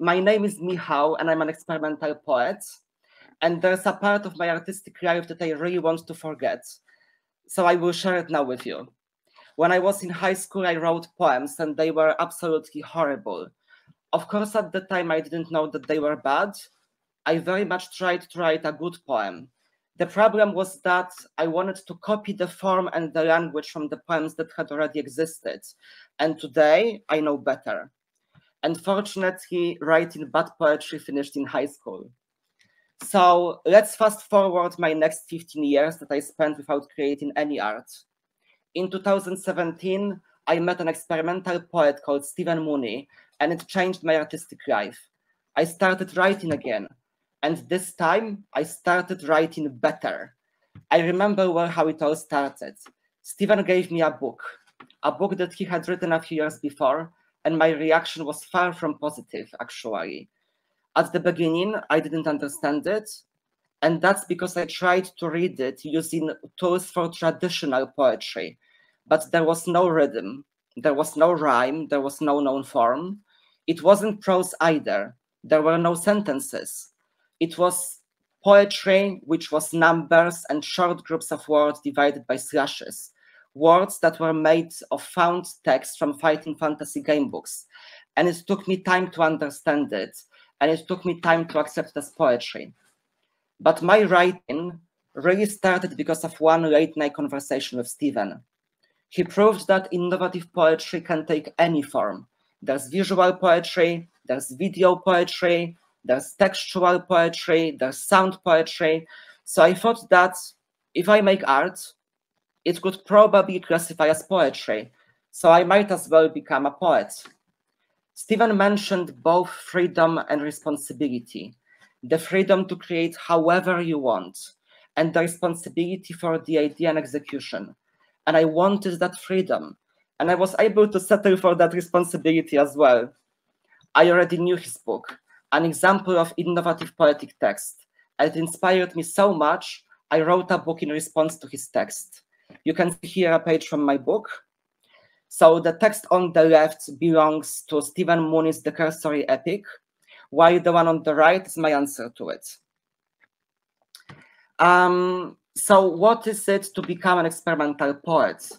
my name is Michał, and I'm an experimental poet. And there's a part of my artistic life that I really want to forget. So I will share it now with you. When I was in high school, I wrote poems, and they were absolutely horrible. Of course, at the time, I didn't know that they were bad. I very much tried to write a good poem. The problem was that I wanted to copy the form and the language from the poems that had already existed. And today, I know better. Unfortunately, writing bad poetry finished in high school. So let's fast forward my next 15 years that I spent without creating any art. In 2017, I met an experimental poet called Stephen Mooney, and it changed my artistic life. I started writing again, and this time I started writing better. I remember well how it all started. Stephen gave me a book that he had written a few years before, and my reaction was far from positive, actually. At the beginning, I didn't understand it, and that's because I tried to read it using tools for traditional poetry, but there was no rhythm, there was no rhyme, there was no known form. It wasn't prose either. There were no sentences. It was poetry, which was numbers and short groups of words divided by slashes, words that were made of found text from fighting fantasy game books. And it took me time to understand it, and it took me time to accept it as poetry. But my writing really started because of one late night conversation with Stephen. He proved that innovative poetry can take any form. There's visual poetry, there's video poetry, there's textual poetry, there's sound poetry. So I thought that if I make art, it could probably classify as poetry. So I might as well become a poet. Stephen mentioned both freedom and responsibility. The freedom to create however you want, and the responsibility for the idea and execution. And I wanted that freedom, and I was able to settle for that responsibility as well. I already knew his book, an example of innovative poetic text. It inspired me so much, I wrote a book in response to his text. You can see here a page from my book. So the text on the left belongs to Stephen Mooney's The Cursory Epic, while the one on the right is my answer to it. So what is it to become an experimental poet?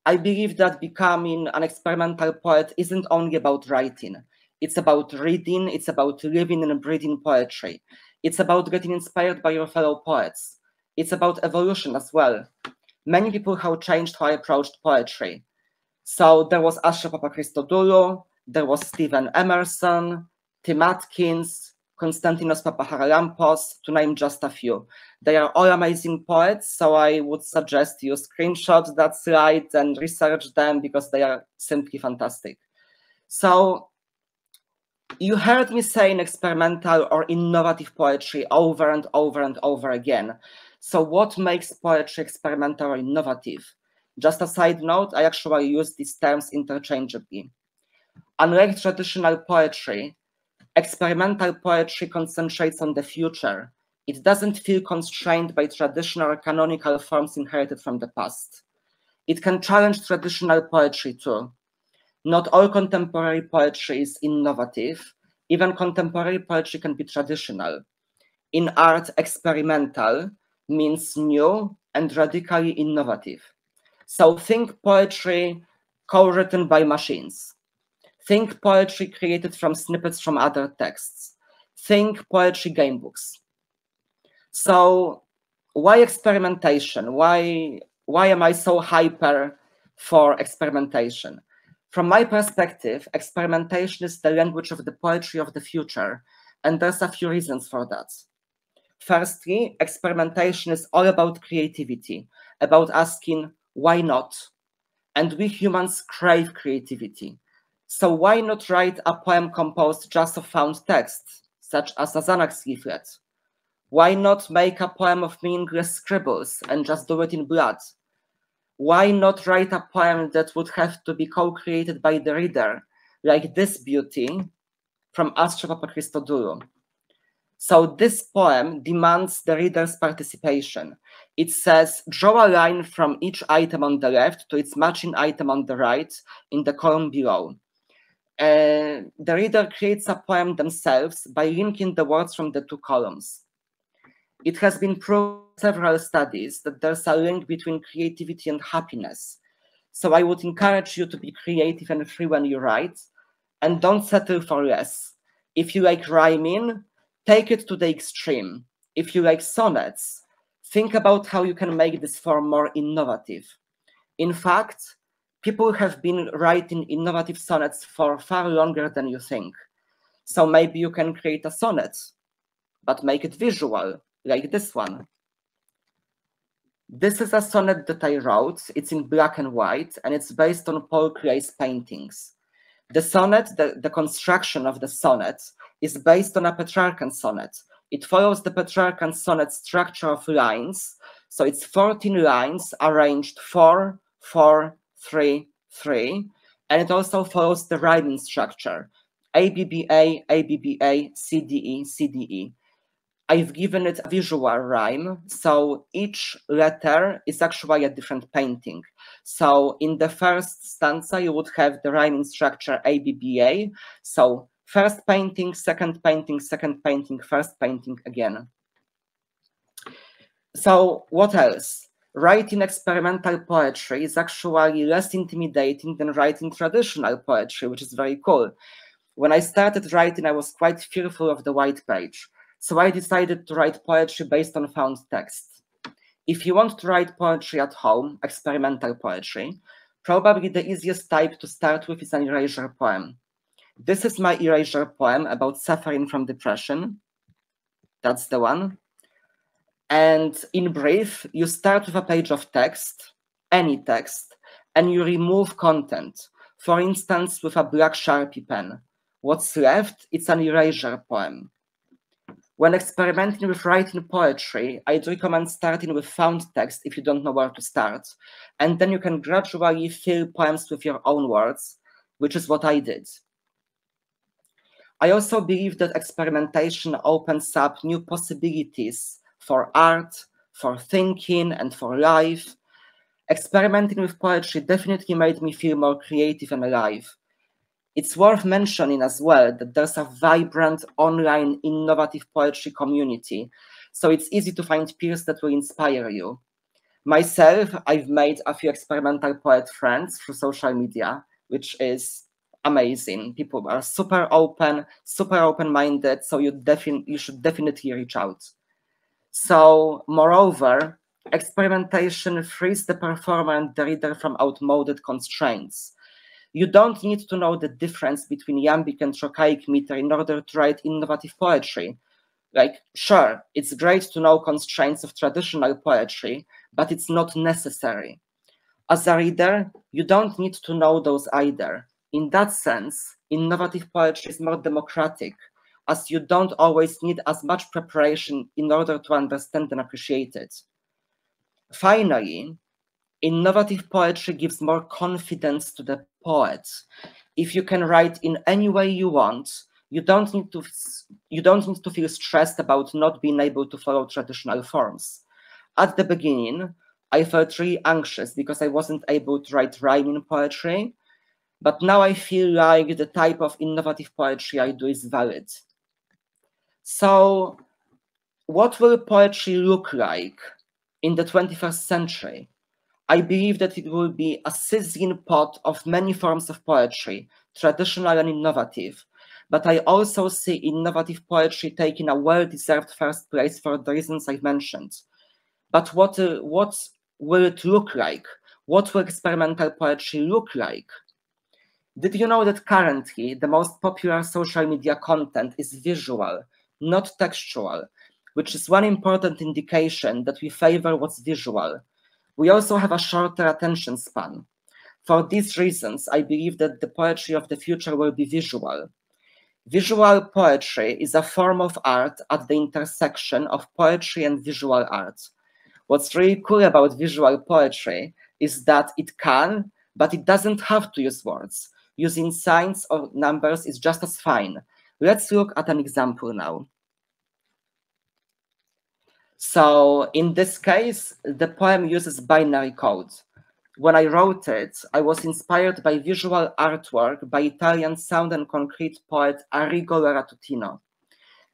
I believe that becoming an experimental poet isn't only about writing. It's about reading, it's about living and breathing poetry. It's about getting inspired by your fellow poets. It's about evolution as well. Many people have changed how I approached poetry. So there was Asher Papachristodoulou, there was Stephen Emerson, Tim Atkins, Konstantinos Papaharalampos, to name just a few. They are all amazing poets, so I would suggest you screenshot that slide and research them because they are simply fantastic. So you heard me saying experimental or innovative poetry over and over and over again. So what makes poetry experimental or innovative? Just a side note, I actually use these terms interchangeably. Unlike traditional poetry, experimental poetry concentrates on the future. It doesn't feel constrained by traditional or canonical forms inherited from the past. It can challenge traditional poetry too. Not all contemporary poetry is innovative. Even contemporary poetry can be traditional. In art, experimental means new and radically innovative. So think poetry co-written by machines. Think poetry created from snippets from other texts. Think poetry game books. So why experimentation? Why am I so hyper for experimentation? From my perspective, experimentation is the language of the poetry of the future, and there's a few reasons for that. Firstly, experimentation is all about creativity, about asking, why not? And we humans crave creativity. So why not write a poem composed just of found text, such as a Xanax leaflet? Why not make a poem of meaningless scribbles and just do it in blood? Why not write a poem that would have to be co-created by the reader, like this beauty from Asher Papachristodoulou? So this poem demands the reader's participation. It says, draw a line from each item on the left to its matching item on the right in the column below. the reader creates a poem themselves by linking the words from the two columns. It has been proved in several studies that there's a link between creativity and happiness. So I would encourage you to be creative and free when you write, and don't settle for less. If you like rhyming, take it to the extreme. If you like sonnets, think about how you can make this form more innovative. In fact, people have been writing innovative sonnets for far longer than you think. So maybe you can create a sonnet, but make it visual, like this one. This is a sonnet that I wrote. It's in black and white, and it's based on Paul Klee's paintings. The sonnet, the construction of the sonnet, is based on a Petrarchan sonnet. It follows the Petrarchan sonnet structure of lines. So it's 14 lines arranged 4, 4, 3, 3. And it also follows the rhyming structure, ABBA, ABBA, CDE, CDE. I've given it a visual rhyme, so each letter is actually a different painting. So in the first stanza, you would have the rhyming structure ABBA. So first painting, second painting, second painting, first painting again. So what else? Writing experimental poetry is actually less intimidating than writing traditional poetry, which is very cool. When I started writing, I was quite fearful of the white page. So I decided to write poetry based on found text. If you want to write poetry at home, experimental poetry, probably the easiest type to start with is an erasure poem. This is my erasure poem about suffering from depression. That's the one. And in brief, you start with a page of text, any text, and you remove content. For instance, with a black Sharpie pen. What's left? It's an erasure poem. When experimenting with writing poetry, I'd recommend starting with found text if you don't know where to start. And then you can gradually fill poems with your own words, which is what I did. I also believe that experimentation opens up new possibilities for art, for thinking, and for life. Experimenting with poetry definitely made me feel more creative and alive. It's worth mentioning as well that there's a vibrant online innovative poetry community, so it's easy to find peers that will inspire you. Myself, I've made a few experimental poet friends through social media, which is amazing. People are super open-minded, so you should definitely reach out. So, moreover, experimentation frees the performer and the reader from outmoded constraints. You don't need to know the difference between iambic and trochaic meter in order to write innovative poetry. Like, sure, it's great to know constraints of traditional poetry, but it's not necessary. As a reader, you don't need to know those either. In that sense, innovative poetry is more democratic, as you don't always need as much preparation in order to understand and appreciate it. Finally, innovative poetry gives more confidence to the poet. If you can write in any way you want, you don't need to feel stressed about not being able to follow traditional forms. At the beginning, I felt really anxious because I wasn't able to write rhyming poetry, but now I feel like the type of innovative poetry I do is valid. So, what will poetry look like in the 21st century? I believe that it will be a sizzling pot of many forms of poetry, traditional and innovative. But I also see innovative poetry taking a well-deserved first place for the reasons I've mentioned. But what will it look like? What will experimental poetry look like? Did you know that currently the most popular social media content is visual, not textual, which is one important indication that we favor what's visual. We also have a shorter attention span. For these reasons, I believe that the poetry of the future will be visual. Visual poetry is a form of art at the intersection of poetry and visual art. What's really cool about visual poetry is that it can, but it doesn't have to use words. Using signs or numbers is just as fine. Let's look at an example now. So in this case, the poem uses binary code. When I wrote it, I was inspired by visual artwork by Italian sound and concrete poet Arrigo Tutino.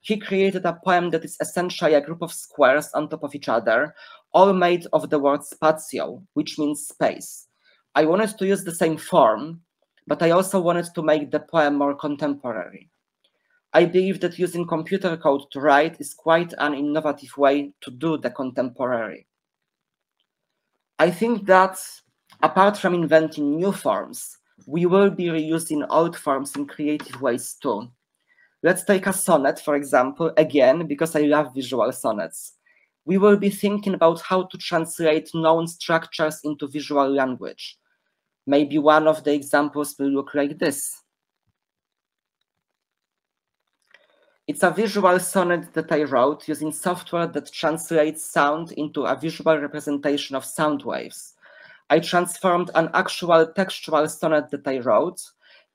He created a poem that is essentially a group of squares on top of each other, all made of the word spazio, which means space. I wanted to use the same form, but I also wanted to make the poem more contemporary. I believe that using computer code to write is quite an innovative way to do the contemporary. I think that apart from inventing new forms, we will be reusing old forms in creative ways too. Let's take a sonnet, for example, again, because I love visual sonnets. We will be thinking about how to translate known structures into visual language. Maybe one of the examples will look like this. It's a visual sonnet that I wrote using software that translates sound into a visual representation of sound waves. I transformed an actual textual sonnet that I wrote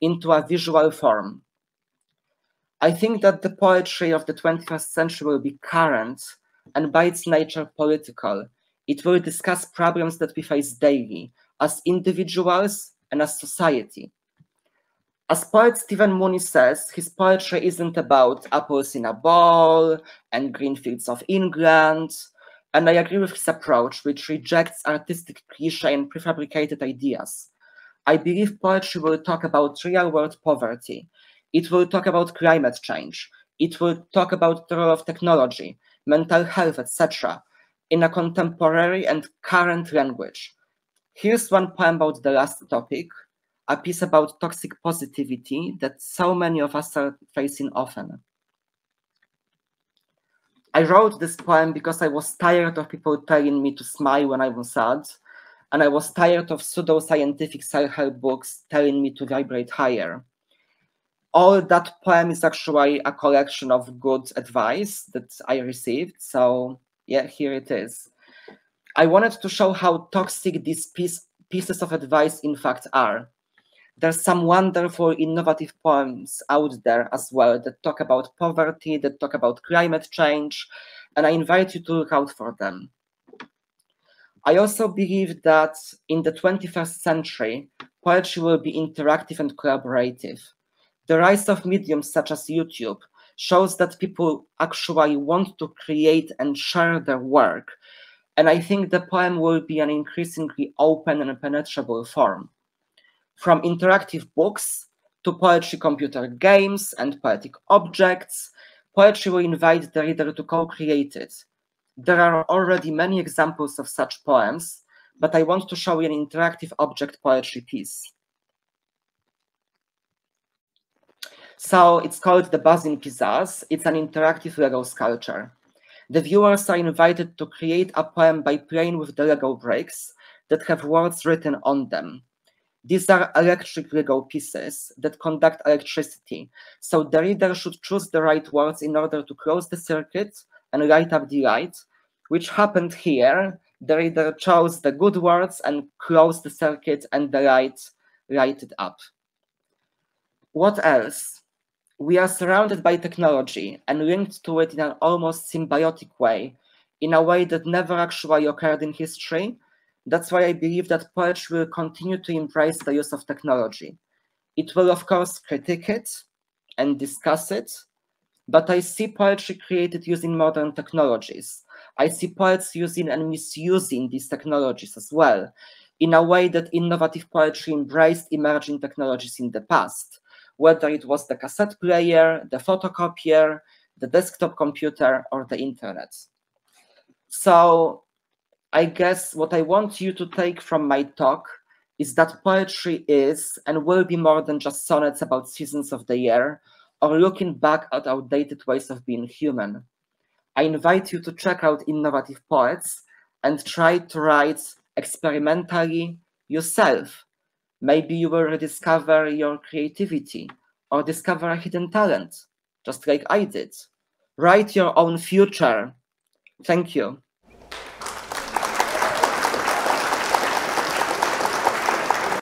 into a visual form. I think that the poetry of the 21st century will be current and by its nature political. It will discuss problems that we face daily as individuals and as society. As poet Stephen Mooney says, his poetry isn't about apples in a bowl and green fields of England, and I agree with his approach, which rejects artistic cliché and prefabricated ideas. I believe poetry will talk about real-world poverty. It will talk about climate change. It will talk about the role of technology, mental health, etc., in a contemporary and current language. Here's one poem about the last topic, a piece about toxic positivity that so many of us are facing often. I wrote this poem because I was tired of people telling me to smile when I was sad, and I was tired of pseudo-scientific self-help books telling me to vibrate higher. All that poem is actually a collection of good advice that I received, so yeah, here it is. I wanted to show how toxic these pieces of advice in fact are. There's some wonderful, innovative poems out there as well that talk about poverty, that talk about climate change, and I invite you to look out for them. I also believe that in the 21st century, poetry will be interactive and collaborative. The rise of mediums such as YouTube shows that people actually want to create and share their work, and I think the poem will be an increasingly open and penetrable form. From interactive books to poetry computer games and poetic objects, poetry will invite the reader to co-create it. There are already many examples of such poems, but I want to show you an interactive object poetry piece. So it's called The Buzzing Pizzazz. It's an interactive Lego sculpture. The viewers are invited to create a poem by playing with the Lego bricks that have words written on them. These are electric Lego pieces that conduct electricity, so the reader should choose the right words in order to close the circuit and light up the light, which happened here. The reader chose the good words and closed the circuit and the light lighted up. What else? We are surrounded by technology and linked to it in an almost symbiotic way, in a way that never actually occurred in history. That's why I believe that poetry will continue to embrace the use of technology. It will, of course, critique it and discuss it, but I see poetry created using modern technologies. I see poets using and misusing these technologies as well, in a way that innovative poetry embraced emerging technologies in the past, whether it was the cassette player, the photocopier, the desktop computer, or the internet. So I guess what I want you to take from my talk is that poetry is and will be more than just sonnets about seasons of the year or looking back at outdated ways of being human. I invite you to check out innovative poets and try to write experimentally yourself. Maybe you will rediscover your creativity or discover a hidden talent, just like I did. Write your own future. Thank you.